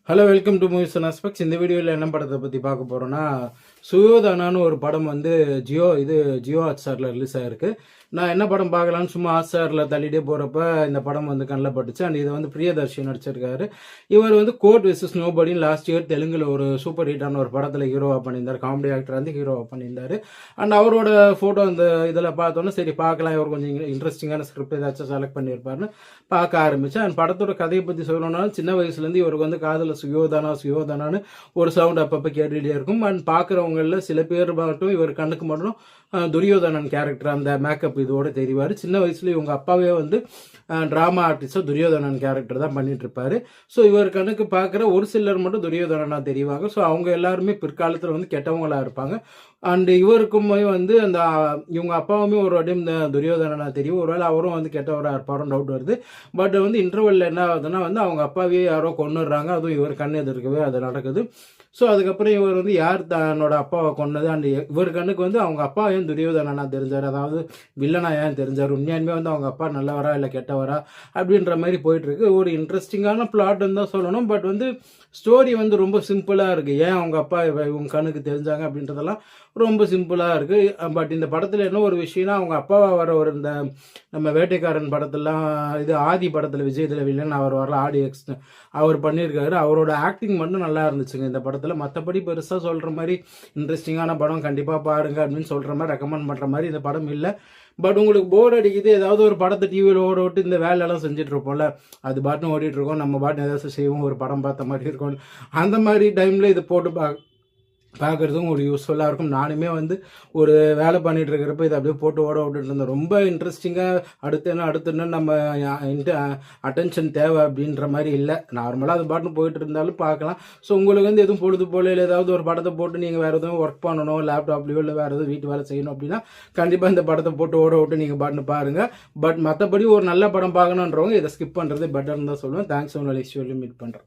Hello, welcome to movies and aspects. இந்த வீடியோவில் என்ன படத்தை பற்றி பார்க்க போகிறோன்னா, சுயோதானான்னு ஒரு படம் வந்து ஜியோ ஹாட்ஸ்டாரில் ரிலீஸ் ஆகிருக்கு. நான் என்ன படம் பார்க்கலான்னு சும்மா ஹாட்ஸ்டாரில் தள்ளிட்டே போகிறப்ப இந்த படம் வந்து கண்ணில் பட்டுச்சு. அண்ட் இதை வந்து பிரியதர்ஷி நடிச்சிருக்காரு. இவர் வந்து கோட் வெர்சஸ் நோபடின்னு லாஸ்ட் இயர் தெலுங்கில் ஒரு சூப்பர் ஹிட்டான ஒரு படத்தில் ஹீரோவாக பண்ணியிருந்தார். காமெடி ஆக்டர் வந்து ஹீரோவாக பண்ணியிருந்தார். அண்ட் அவரோட ஃபோட்டோ அந்த இதில் பார்த்தோன்னா சரி பார்க்கலாம், இவர் கொஞ்சம் இன்ட்ரெஸ்டிங்கான ஸ்கிரிப்ட் ஏதாச்சும் செலக்ட் பண்ணியிருப்பாருன்னு பார்க்க ஆரம்பித்தேன். அண்ட் படத்தோட கதையை பற்றி சொல்லணும்னா, சின்ன வயசுலேருந்து இவருக்கு வந்து காதல் சுயோதானான்னு ஒரு சவுண்ட் அப்பப்போ கேட்டுகிட்டே இருக்கும். அண்ட் பார்க்குறவங்களில் சில பேர் மட்டும் இவர் கண்ணுக்கு மட்டும் துரியோதனன் கேரக்டர் அந்த மேக்கப் இதோட தெரிவார். சின்ன வயசுல இவங்க அப்பாவே வந்து ட்ராமா ஆர்டிஸ்டோ துரியோதனன் கேரக்டர் தான் பண்ணிட்டு இருப்பாரு. ஸோ இவர் கண்ணுக்கு பார்க்குற ஒரு சிலர் மட்டும் துரியோதனனா தெரிவாங்க. ஸோ அவங்க எல்லாருமே பிற்காலத்தில் வந்து கெட்டவங்களா இருப்பாங்க. அண்ட் இவருக்குமே வந்து அந்த இவங்க அப்பாவுமே ஒரு வாட்டி இந்த துரியோதனனா தெரியும். ஒருவேளை அவரும் வந்து கெட்டவராக இருப்பாரும் டவுட் வருது. பட் வந்து இன்டர்வெல்ல என்ன ஆகுதுன்னா வந்து அவங்க அப்பாவே யாரோ கொண்டுடுறாங்க. அதுவும் இவர் கண் எதிர்க்கவே அது நடக்குது. ஸோ அதுக்கப்புறம் இவர் வந்து யார் தன்னோட அப்பாவை கொண்டது அண்ட் இவர் கண்ணுக்கு வந்து அவங்க அப்பா ஏன் துரியோதனனா தெரிஞ்சார், அதாவது வில்லனா ஏன் தெரிஞ்சார், உண்மையாலுமே வந்து அவங்க அப்பா நல்லவரா இல்லை கெட்டவரா அப்படின்ற மாதிரி போயிட்டு இருக்கு. ஒரு இன்ட்ரெஸ்டிங்கான பிளாட்னு தான் சொல்லணும். பட் வந்து ஸ்டோரி வந்து ரொம்ப சிம்பிளாக இருக்குது. ஏன் அவங்க அப்பா இவங்க கண்ணுக்கு தெரிஞ்சாங்க அப்படின்றதெல்லாம் ரொம்ப சிம்பிளாக இருக்குது. பட் இந்த படத்தில் என்ன ஒரு விஷயம்னா, அவங்க அப்பாவை வர ஒரு இந்த நம்ம வேட்டைக்காரன் படத்துலாம் இது ஆதி படத்தில் விஜய் வில்லன் அவர் வரல ஆடி எக்ஸ் அவர் பண்ணியிருக்காரு. அவரோட ஆக்டிங் மட்டும் நல்லா இருந்துச்சுங்க இந்த படத்தில். மற்றபடி பெருசாக சொல்கிற மாதிரி இன்ட்ரெஸ்டிங்கான படம் கண்டிப்பாக பாருங்க அப்படின்னு சொல்கிற மாதிரி ரெக்கமெண்ட் பண்ணுற மாதிரி இந்த படம் இல்லை. பட் உங்களுக்கு போர் அடிக்குது, ஏதாவது ஒரு படத்தை டிவியில் ஓட விட்டு இந்த வேலையெல்லாம் செஞ்சுட்டு இருப்போம்ல, அது பாட்டுன்னு ஓடிட்டு இருக்கோம், நம்ம பாட்டு ஏதாச்சும் செய்வோம், ஒரு படம் பார்த்த மாதிரி இருக்கும். அந்த மாதிரி டைமில் இது போட்டு பார்க்குறதும் ஒரு யூஸ்ஃபுல்லாக இருக்கும். நானுமே வந்து ஒரு வேலை பண்ணிகிட்டு இருக்கிறப்ப இதை அப்படியே போட்டு ஓட விட்டுட்டு இருந்தேன். ரொம்ப இன்ட்ரெஸ்டிங்காக அடுத்து என்ன நம்ம அட்டென்ஷன் தேவை அப்படின்ற மாதிரி இல்லை. நார்மலாக அது பாட்டுன்னு போயிட்டு இருந்தாலும் பார்க்கலாம். ஸோ உங்களுக்கு வந்து எதுவும் பொழுது போல இல்லை ஏதாவது ஒரு படத்தை போட்டு நீங்கள் வேறு எதுவும் ஒர்க் பண்ணணும் லேப்டாப்லேயோ இல்லை வேறு எதுவும் வீட்டு வேலை செய்யணும் அப்படின்னா கண்டிப்பாக இந்த படத்தை போட்டு ஓட விட்டு நீங்கள் பாட்டுன்னு பாருங்கள். பட் மற்றபடி ஒரு நல்ல படம் பார்க்கணுன்றவங்க இதை ஸ்கிப் பண்ணுறது பெட்டர்னு தான் சொல்லுவேன். தேங்க்ஸ், உங்களை மீட் பண்ணுறேன்.